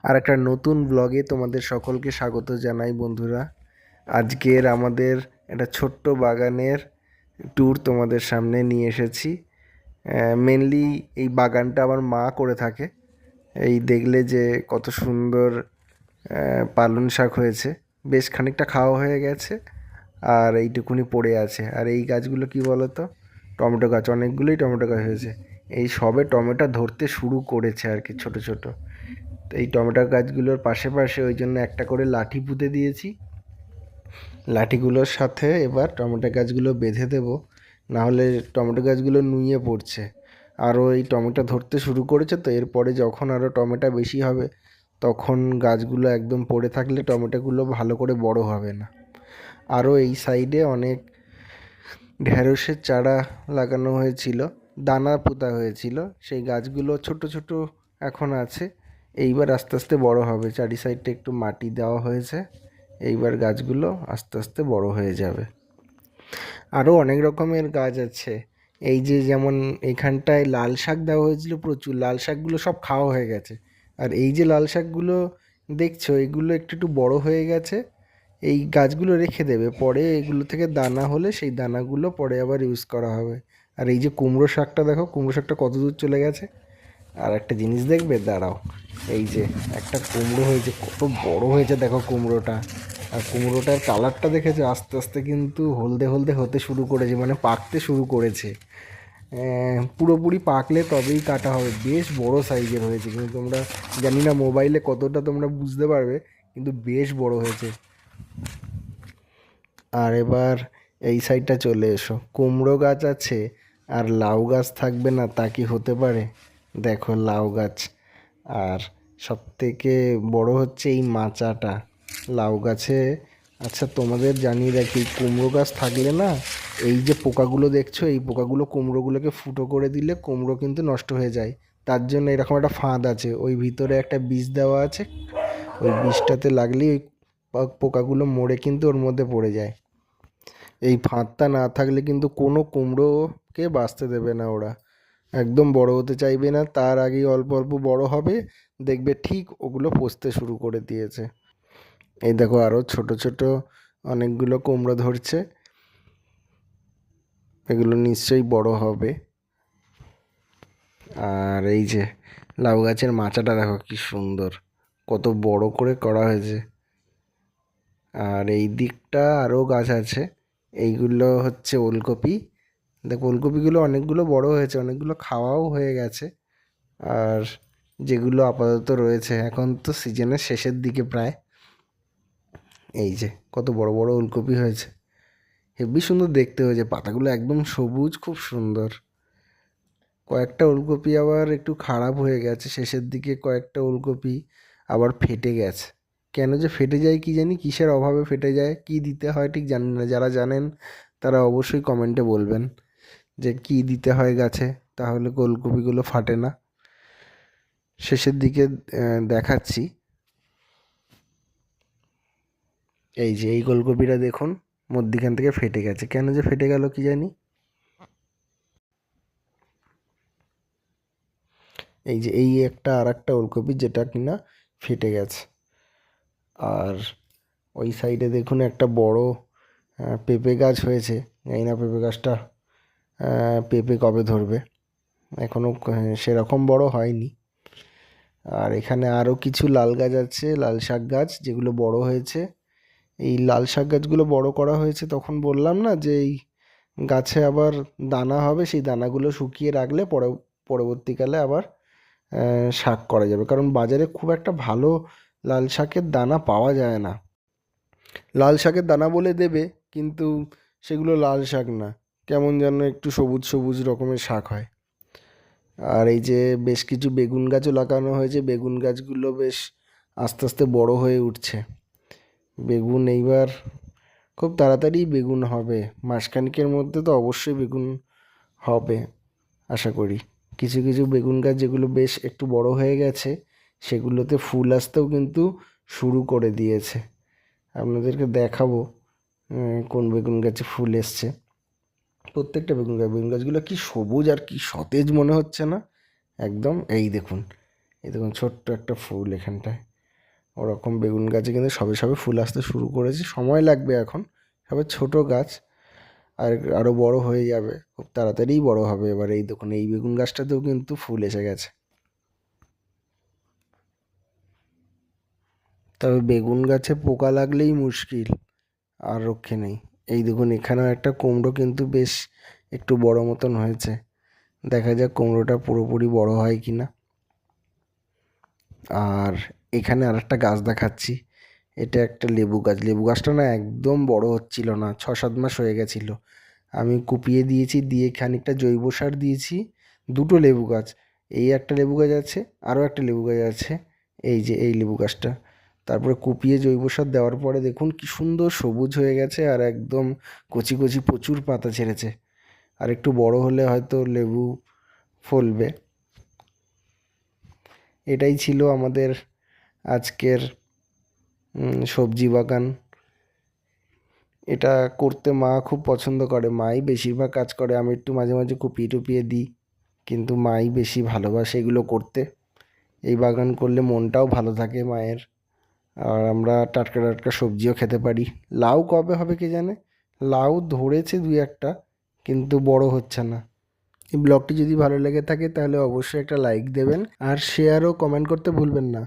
আর একটা নতুন ব্লগে তোমাদের সকলকে স্বাগত জানাই বন্ধুরা। আজকের আমাদের একটা ছোট্ট বাগানের ট্যুর তোমাদের সামনে নিয়ে এসেছি। মেনলি এই বাগানটা আমার মা করে থাকে। এই দেখলে যে কত সুন্দর পালং শাক হয়েছে, বেশ খানিকটা খাওয়া হয়ে গেছে আর এইটুকুনি পড়ে আছে। আর এই গাছগুলো কি বলো তো, টমেটো গাছ, অনেকগুলোই টমেটো গাছ হয়েছে। এই সবে টমেটো ধরতে শুরু করেছে আর কি, ছোট ছোট। তো এই টমেটো গাছগুলোর পাশে পাশে ওই জন্য একটা করে লাঠি পুঁতে দিয়েছি। লাঠিগুলোর সাথে এবার টমেটো গাছগুলো বেঁধে দেবো, নাহলে টমেটো গাছগুলো নুয়ে পড়ছে। আরও এই টমেটো ধরতে শুরু করেছে, তো এরপরে যখন আরও টমেটো বেশি হবে তখন গাছগুলো একদম পড়ে থাকলে টমেটোগুলো ভালো করে বড় হবে না। আরও এই সাইডে অনেক ঢ্যাঁড়সের চারা লাগানো হয়েছিল, দানা পোঁতা হয়েছিল, সেই গাছগুলো ছোট ছোট এখন আছে। এইবার আস্তে আস্তে বড় হবে, চারি সাইডটা একটু মাটি দেওয়া হয়েছে, এইবার গাছগুলো আস্তে আস্তে বড় হয়ে যাবে। আরও অনেক রকমের গাছ আছে। এই যে যেমন এখানটায় লাল শাক দেওয়া হয়েছিল প্রচুর, লাল শাকগুলো সব খাওয়া হয়ে গেছে। আর এই যে লাল শাকগুলো দেখছো, এগুলো একটু একটু বড় হয়ে গেছে। এই গাছগুলো রেখে দেবে, পরে এগুলো থেকে দানা হলে সেই দানাগুলো পরে আবার ইউজ করা হবে। আর এই যে কুমড়ো শাকটা দেখো, কুমড়ো শাকটা কত দূর চলে গেছে। আর একটা জিনিস দেখবে, দাঁড়াও, এই যে একটা কুমড়ো হয়েছে, কত বড় হয়েছে দেখো কুমড়োটা। আর কুমড়োটার কালারটা দেখেছো, আস্তে আস্তে কিন্তু হলদে হলদে হতে শুরু করেছে, মানে পাকতে শুরু করেছে। পুরোপুরি পাকলে তবেই কাটা হবে। বেশ বড় সাইজের হয়েছে, কিন্তু তোমরা জানি না মোবাইলে কতটা তোমরা বুঝতে পারবে, কিন্তু বেশ বড় হয়েছে। আর এবার এই সাইডটা চলে এসো, কুমড়ো গাছ আছে আর লাউ গাছ থাকবে না তা কি হতে পারে? দেখো লাউ গাছ। আর সব থেকে বড় হচ্ছে এই মাচাটা লাউ গাছে। আচ্ছা তোমাদের জানিয়ে রাখি, কুমড়ো গাছ থাকলে না, এই যে পোকাগুলো দেখছো, এই পোকাগুলো কুমড়োগুলোকে ফুটো করে দিলে কুমড়ো কিন্তু নষ্ট হয়ে যায়। তার জন্য এরকম একটা ফাঁদ আছে, ওই ভিতরে একটা বিষ দেওয়া আছে, ওই বিষটাতে লাগলেই ওই পোকাগুলো মরে কিন্তু ওর মধ্যে পড়ে যায়। এই ফাঁদটা না থাকলে কিন্তু কোনো কুমড়োকে বাঁচতে দেবে না ওরা, একদম বড় হতে চাইবে না, তার আগেই অল্প অল্প বড় হবে, দেখবে ঠিক ওগুলো পচতে শুরু করে দিয়েছে। এই দেখো আরও ছোট ছোট অনেকগুলো কুমড়ো ধরছে, এগুলো নিশ্চয়ই বড় হবে। আর এই যে লাউ গাছের মাচাটা দেখো কি সুন্দর, কত বড় করে করা হয়েছে। আর এই দিকটা আরও গাছ আছে, এইগুলো হচ্ছে ওলকপি। দেখো ওলকপিগুলো অনেকগুলো বড় হয়েছে, অনেকগুলো খাওয়াও হয়ে গেছে। আর যেগুলো আপাতত রয়েছে, এখন তো সিজনের শেষের দিকে প্রায়, এই যে কত বড় বড় ওলকপি হয়েছে, হেবি সুন্দর দেখতে হয়েছে, পাতাগুলো একদম সবুজ, খুব সুন্দর। কয়েকটা ওলকপি আবার একটু খারাপ হয়ে গেছে শেষের দিকে, কয়েকটা ওলকপি আবার ফেটে গেছে। কেন যে ফেটে যায় কি জানি, কিসের অভাবে ফেটে যায়, কি দিতে হয় ঠিক জানি না। যারা জানেন তারা অবশ্যই কমেন্টে বলবেন যে কি দিতে হয় গাছে, তাহলে ওলকপিগুলো ফাটে না। শেষের দিকে দেখাচ্ছি। এই যে এই গোলকপিটা দেখুন, মধ্যিখান থেকে ফেটে গেছে, কেন যে ফেটে গেল কি জানি। এই যে এই একটা আর একটা ওলকপি যেটা কিনা ফেটে গেছে। আর ওই সাইডে দেখুন একটা বড় পেঁপে গাছ হয়েছে, জানি না পেঁপে গাছটা পেঁপে কবে ধরবে, এখনও সেরকম বড় হয়নি। আর এখানে আরও কিছু লাল গাছ আছে, লাল শাক গাছ, যেগুলো বড় হয়েছে। এই লাল শাক গাছগুলো বড় করা হয়েছে, তখন বললাম না যে এই গাছে আবার দানা হবে, সেই দানাগুলো শুকিয়ে রাখলে পরবর্তীকালে আবার শাক করা যাবে, কারণ বাজারে খুব একটা ভালো লাল শাকের দানা পাওয়া যায় না। লাল শাকের দানা বলে দেবে, কিন্তু সেগুলো লাল শাক না, কেমন যেন একটু সবুজ সবুজ রকমের শাক হয়। আর এই যে বেশ কিছু বেগুন গাছও লাগানো হয়েছে, বেগুন গাছগুলো বেশ আস্তে আস্তে বড় হয়ে উঠছে। বেগুন এইবার খুব তাড়াতাড়ি বেগুন হবে, মাসখানেকের মধ্যে তো অবশ্যই বেগুন হবে আশা করি। কিছু কিছু বেগুন গাছ যেগুলো বেশ একটু বড় হয়ে গেছে, সেগুলোতে ফুল আসতেও কিন্তু শুরু করে দিয়েছে। আপনাদেরকে দেখাবো কোন বেগুন গাছে ফুল এসছে। প্রত্যেকটা বেগুন গাছগুলো কি সবুজ আর কি সতেজ মনে হচ্ছে না একদম। এই দেখুন, এই দেখুন ছোট্ট একটা ফুল এখানটায়, ওরকম বেগুন গাছে কিন্তু সবে সবে ফুল আসতে শুরু করেছে, সময় লাগবে এখন, সবে ছোট গাছ, আর আরও বড় হয়ে যাবে, খুব তাড়াতাড়িই বড় হবে। এবার এই দেখুন এই বেগুন গাছটাতেও কিন্তু ফুল এসে গেছে। তবে বেগুন গাছে পোকা লাগলেই মুশকিল, আর রক্ষে নেই। এই দেখুন এখানেও একটা কুমড়ো কিন্তু বেশ একটু বড় মতন হয়েছে, দেখা যাক কুমড়োটা পুরোপুরি বড় হয় কি না। আর এখানে আর একটা গাছ দেখাচ্ছি, এটা একটা লেবু গাছ। লেবু গাছটা না একদম বড় হচ্ছিল না, 6-7 মাস হয়ে গেছিলো। আমি কুপিয়ে দিয়েছি, দিয়ে খানিকটা জৈব সার দিয়েছি। দুটো লেবু গাছ, এই একটা লেবু গাছ আছে, আরও একটা লেবু গাছ আছে, এই যে এই লেবু গাছটা। তারপরে কুপিয়ে জৈব সার দেওয়ার পরে দেখুন কি সুন্দর সবুজ হয়ে গেছে, আর একদম কচি কচি প্রচুর পাতা ছেড়েছে। আর একটু বড় হলে হয়তো লেবু ফলবে। এটাই ছিল আমাদের আজকের সবজি বাগান। এটা করতে মা খুব পছন্দ করে, মাই বেশিরভাগ কাজ করে, আমি একটু মাঝে মাঝে কুপিয়ে টুপিয়ে দিই, কিন্তু মাই বেশি ভালোবাসে এগুলো করতে। এই বাগান করলে মনটাও ভালো থাকে মায়ের, আর আমরা টাটকা টাটকা সবজিও খেতে পারি। লাউ কবে হবে কে জানে, লাউ ধরেছে দুই একটা, কিন্তু বড় হচ্ছে না। এই ব্লগটি যদি ভালো লেগে থাকে তাহলে অবশ্যই একটা লাইক দেবেন, আর শেয়ার ও কমেন্ট করতে ভুলবেন না।